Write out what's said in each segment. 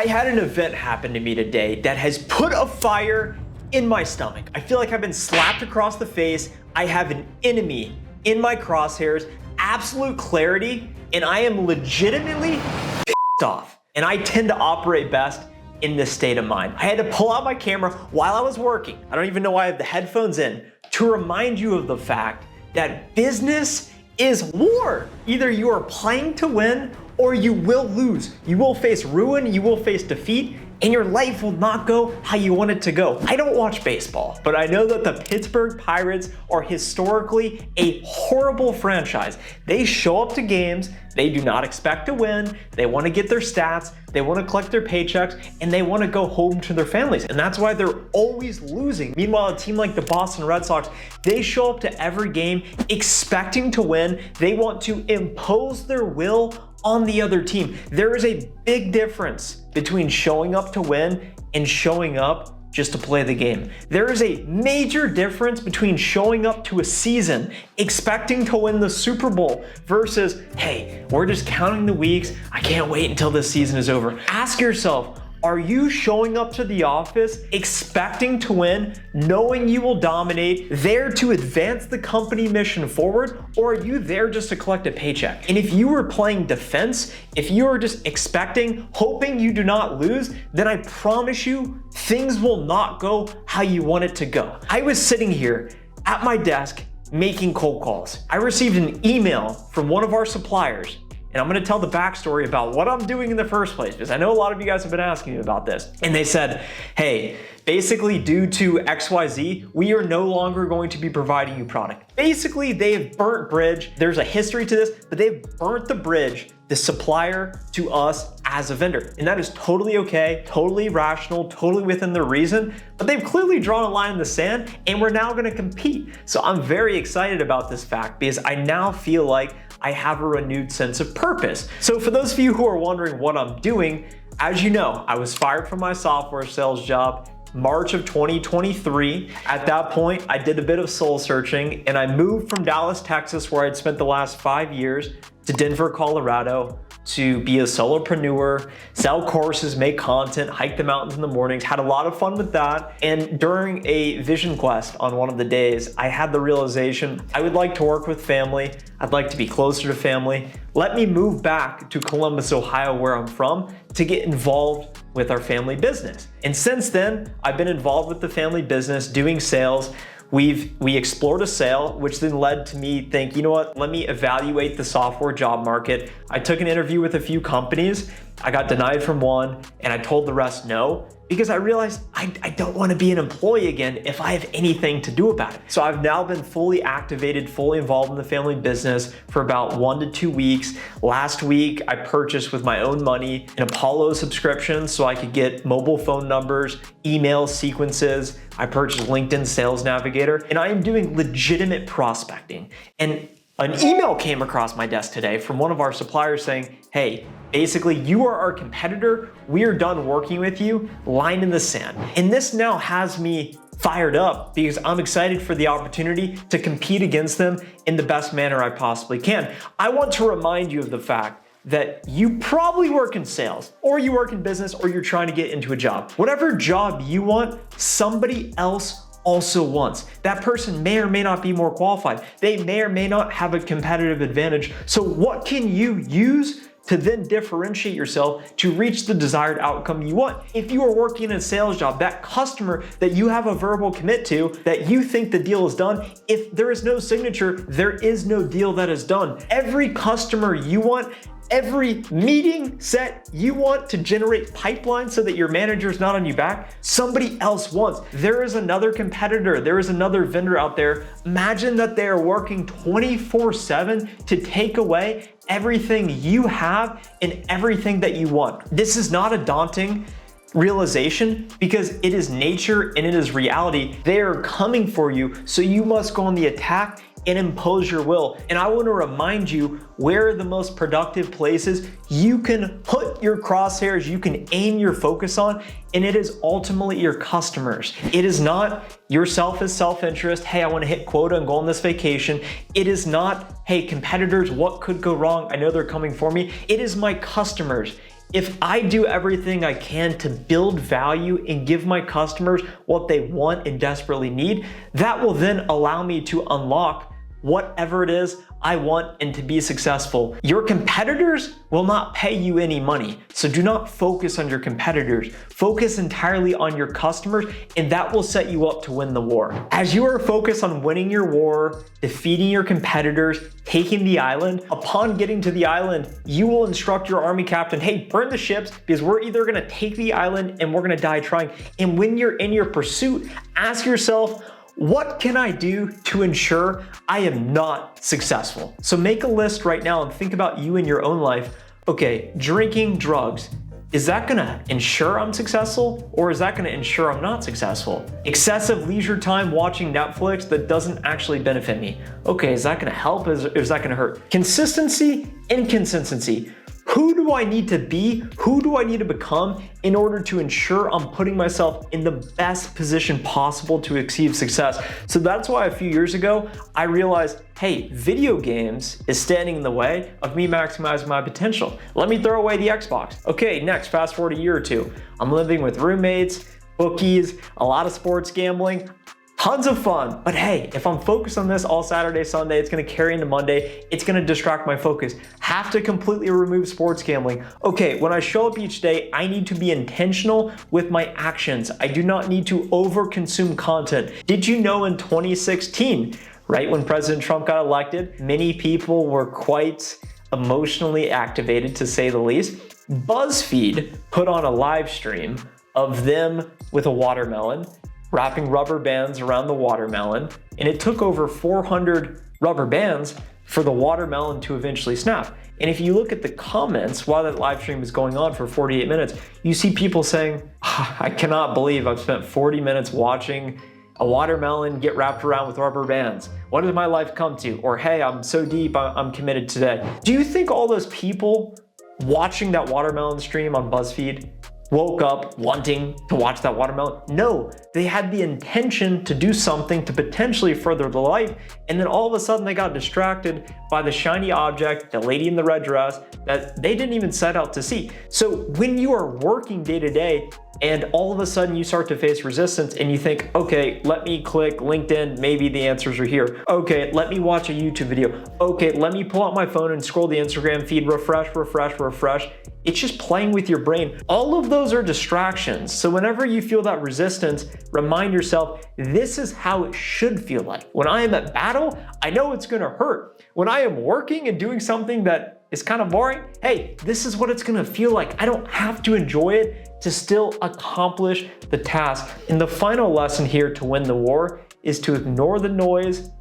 I had an event happen to me today that has put a fire in my stomach. I feel like I've been slapped across the face. I have an enemy in my crosshairs, absolute clarity, and I am legitimately pissed off. And I tend to operate best in this state of mind. I had to pull out my camera while I was working. I don't even know why I have the headphones in, to remind you of the fact that business is war. Either you are playing to win or you will lose. You will face ruin, you will face defeat, and your life will not go how you want it to go. I don't watch baseball, but I know that the Pittsburgh Pirates are historically a horrible franchise. They show up to games, they do not expect to win, they want to get their stats, they want to collect their paychecks, and they want to go home to their families. And that's why they're always losing. Meanwhile, a team like the Boston Red Sox, they show up to every game expecting to win. They want to impose their will on the other team. There is a big difference between showing up to win and showing up just to play the game. There is a major difference between showing up to a season expecting to win the Super Bowl versus, hey, we're just counting the weeks. I can't wait until this season is over. Ask yourself, are you showing up to the office expecting to win, knowing you will dominate, there to advance the company mission forward, or are you there just to collect a paycheck? And if you were playing defense, if you are just expecting, hoping you do not lose, then I promise you, things will not go how you want it to go. I was sitting here at my desk making cold calls. I received an email from one of our suppliers. And I'm gonna tell the backstory about what I'm doing in the first place, because I know a lot of you guys have been asking me about this. And they said, hey, basically due to XYZ, we are no longer going to be providing you product. Basically, they have burnt bridge. There's a history to this, but they've burnt the bridge, the supplier to us as a vendor. And that is totally okay, totally rational, totally within the reason, but they've clearly drawn a line in the sand and we're now gonna compete. So I'm very excited about this fact because I now feel like I have a renewed sense of purpose. So for those of you who are wondering what I'm doing, as you know, I was fired from my software sales job March of 2023. At that point, I did a bit of soul searching and I moved from Dallas, Texas, where I'd spent the last 5 years, to Denver, Colorado, to be a solopreneur, sell courses, make content, hike the mountains in the mornings, had a lot of fun with that. And during a vision quest on one of the days, I had the realization I would like to work with family. I'd like to be closer to family. Let me move back to Columbus, Ohio, where I'm from, to get involved with our family business. And since then, I've been involved with the family business, doing sales. We explored a sale, which then led to me think, you know what, let me evaluate the software job market. I took an interview with a few companies. I got denied from one and I told the rest no, because I realized I don't want to be an employee again if I have anything to do about it. So I've now been fully activated, fully involved in the family business for about 1 to 2 weeks. Last week, I purchased with my own money an Apollo subscription so I could get mobile phone numbers, email sequences. I purchased LinkedIn Sales Navigator, and I am doing legitimate prospecting. And an email came across my desk today from one of our suppliers saying, hey, basically you are our competitor, we are done working with you, line in the sand. And this now has me fired up because I'm excited for the opportunity to compete against them in the best manner I possibly can. I want to remind you of the fact that you probably work in sales, or you work in business, or you're trying to get into a job. Whatever job you want, somebody else also wants. That person may or may not be more qualified. They may or may not have a competitive advantage. So what can you use to then differentiate yourself to reach the desired outcome you want? If you are working in a sales job, that customer that you have a verbal commit to, that you think the deal is done, if there is no signature, there is no deal that is done. Every customer you want, every meeting set you want to generate pipeline so that your manager is not on your back, somebody else wants. There is another competitor, there is another vendor out there. Imagine that they are working 24/7 to take away everything you have and everything that you want. This is not a daunting realization because it is nature and it is reality. They are coming for you, so you must go on the attack and impose your will. And I want to remind you where are the most productive places you can put your crosshairs, you can aim your focus on, and it is ultimately your customers. It is not yourself as self-interest, hey, I want to hit quota and go on this vacation. It is not, hey, competitors, what could go wrong? I know they're coming for me. It is my customers. If I do everything I can to build value and give my customers what they want and desperately need, that will then allow me to unlock whatever it is I want and to be successful. Your competitors will not pay you any money, so do not focus on your competitors. Focus entirely on your customers, and that will set you up to win the war. As you are focused on winning your war, defeating your competitors, taking the island, upon getting to the island, you will instruct your army captain, hey, burn the ships because we're either gonna take the island and we're gonna die trying. And when you're in your pursuit, ask yourself, what can I do to ensure I am not successful? So make a list right now and think about you in your own life. Okay, drinking drugs, is that gonna ensure I'm successful or is that gonna ensure I'm not successful? Excessive leisure time watching Netflix that doesn't actually benefit me. Okay, is that gonna help or is that gonna hurt? Consistency, inconsistency. Who do I need to be? Who do I need to become in order to ensure I'm putting myself in the best position possible to achieve success? So that's why a few years ago, I realized, hey, video games is standing in the way of me maximizing my potential. Let me throw away the Xbox. Okay, next, fast forward a year or two. I'm living with roommates, bookies, a lot of sports gambling. Tons of fun, but hey, if I'm focused on this all Saturday, Sunday, it's gonna carry into Monday, it's gonna distract my focus. Have to completely remove sports gambling. Okay, when I show up each day, I need to be intentional with my actions. I do not need to over-consume content. Did you know in 2016, right when President Trump got elected, many people were quite emotionally activated, to say the least. BuzzFeed put on a live stream of them with a watermelon, wrapping rubber bands around the watermelon, and it took over 400 rubber bands for the watermelon to eventually snap. And if you look at the comments while that live stream is going on for 48 minutes, you see people saying, I cannot believe I've spent 40 minutes watching a watermelon get wrapped around with rubber bands. What has my life come to? Or, hey, I'm so deep, I'm committed today. Do you think all those people watching that watermelon stream on BuzzFeed woke up wanting to watch that watermelon? No, they had the intention to do something to potentially further their life, and then all of a sudden they got distracted by the shiny object, the lady in the red dress, that they didn't even set out to see. So when you are working day to day, and all of a sudden you start to face resistance and you think, okay, let me click LinkedIn, maybe the answers are here. Okay, let me watch a YouTube video. Okay, let me pull out my phone and scroll the Instagram feed, refresh, refresh, refresh. It's just playing with your brain. All of those are distractions. So whenever you feel that resistance, remind yourself, this is how it should feel like. When I am at battle, I know it's gonna hurt. When I am working and doing something that is kind of boring, hey, this is what it's gonna feel like. I don't have to enjoy it to still accomplish the task. And the final lesson here to win the war is to ignore the noise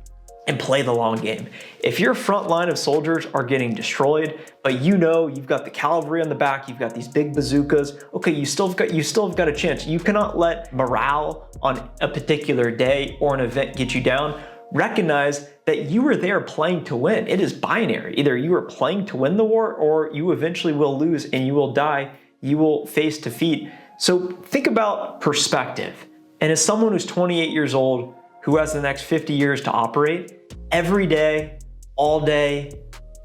and play the long game. If your front line of soldiers are getting destroyed, but you know you've got the cavalry on the back, you've got these big bazookas, okay, you still have got a chance. You cannot let morale on a particular day or an event get you down. Recognize that you were there playing to win. It is binary. Either you are playing to win the war or you eventually will lose and you will die. You will face defeat. So think about perspective. And as someone who's 28 years old, who has the next 50 years to operate, every day, all day,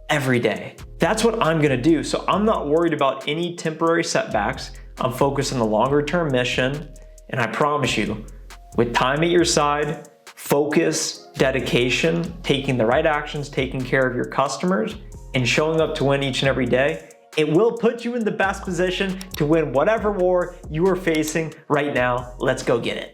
every day. That's what I'm gonna do. So I'm not worried about any temporary setbacks. I'm focused on the longer term mission. And I promise you, with time at your side, focus, dedication, taking the right actions, taking care of your customers, and showing up to win each and every day, it will put you in the best position to win whatever war you are facing right now. Let's go get it.